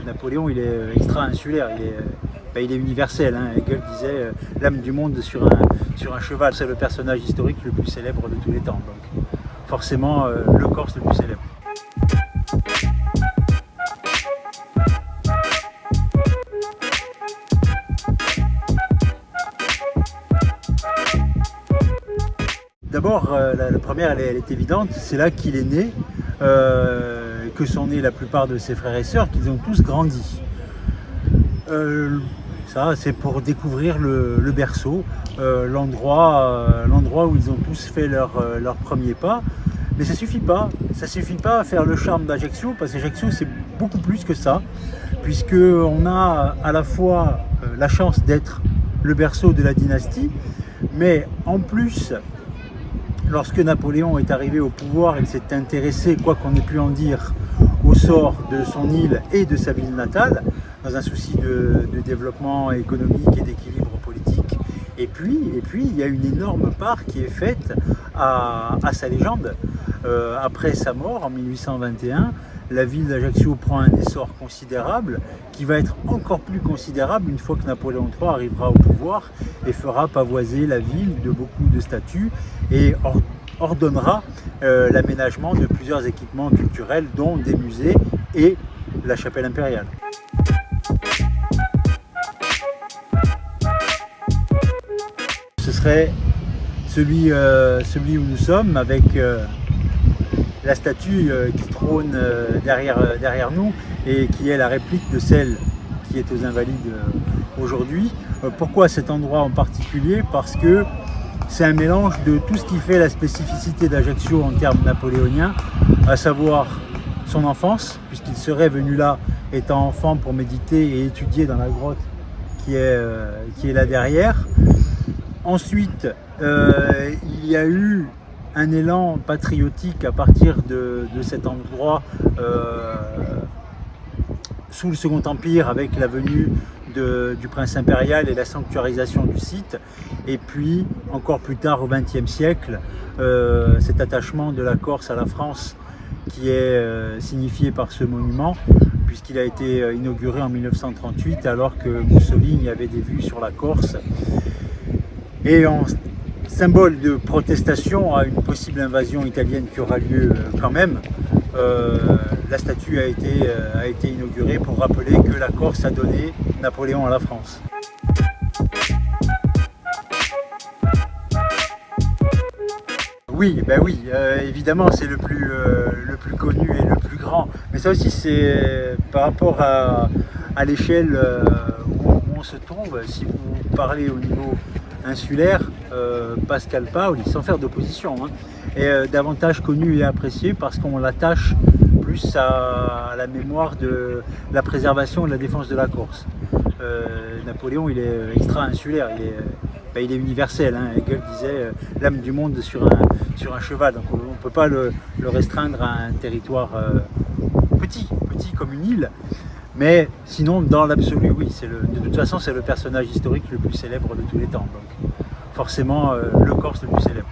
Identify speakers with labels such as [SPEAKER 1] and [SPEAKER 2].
[SPEAKER 1] Napoléon, il est extra-insulaire, il est universel. Hegel disait l'âme du monde sur un cheval. C'est le personnage historique le plus célèbre de tous les temps. Donc forcément, le Corse le plus célèbre. D'abord, la première, elle est évidente, c'est là qu'il est né, que sont nés la plupart de ses frères et sœurs, qu'ils ont tous grandi. Ça, c'est pour découvrir le berceau, l'endroit où ils ont tous fait leur premier pas. Mais ça suffit pas à faire le charme d'Ajaccio, parce qu'Ajaccio c'est beaucoup plus que ça, puisqu'on a à la fois la chance d'être le berceau de la dynastie, mais en plus, lorsque Napoléon est arrivé au pouvoir, il s'est intéressé, quoi qu'on ait pu en dire, au sort de son île et de sa ville natale, dans un souci de développement économique et d'équilibre politique. Et puis, il y a une énorme part qui est faite à sa légende. Après sa mort, en 1821, la ville d'Ajaccio prend un essor considérable, qui va être encore plus considérable une fois que Napoléon III arrivera au pouvoir et fera pavoiser la ville de beaucoup de statues et ordonnera l'aménagement de plusieurs équipements culturels, dont des musées et la chapelle impériale. Ce serait celui où nous sommes, avec la statue qui trône derrière nous et qui est la réplique de celle qui est aux Invalides aujourd'hui. Pourquoi cet endroit en particulier? Parce que c'est un mélange de tout ce qui fait la spécificité d'Ajaccio en termes napoléoniens, à savoir son enfance, puisqu'il serait venu là étant enfant pour méditer et étudier dans la grotte qui est là derrière. Ensuite, il y a eu un élan patriotique à partir de cet endroit sous le Second Empire, avec la venue du prince impérial et la sanctuarisation du site. Et puis, encore plus tard, au XXe siècle, cet attachement de la Corse à la France qui est signifié par ce monument, puisqu'il a été inauguré en 1938, alors que Mussolini avait des vues sur la Corse. Et en symbole de protestation à une possible invasion italienne qui aura lieu quand même, la statue a été inaugurée pour rappeler que la Corse a donné Napoléon à la France. Oui, évidemment c'est le plus connu et le plus grand, mais ça aussi c'est par rapport à l'échelle où on se trouve. Si vous parlez au niveau insulaire, Pascal Paoli, sans faire d'opposition, est davantage connu et apprécié parce qu'on l'attache plus à la mémoire de la préservation et de la défense de la Corse. Napoléon, il est extra-insulaire, il est universel. Hegel disait l'âme du monde sur un cheval, donc on ne peut pas le restreindre à un territoire petit comme une île. Mais sinon, dans l'absolu, oui, de toute façon, c'est le personnage historique le plus célèbre de tous les temps. Donc forcément, le Corse le plus célèbre.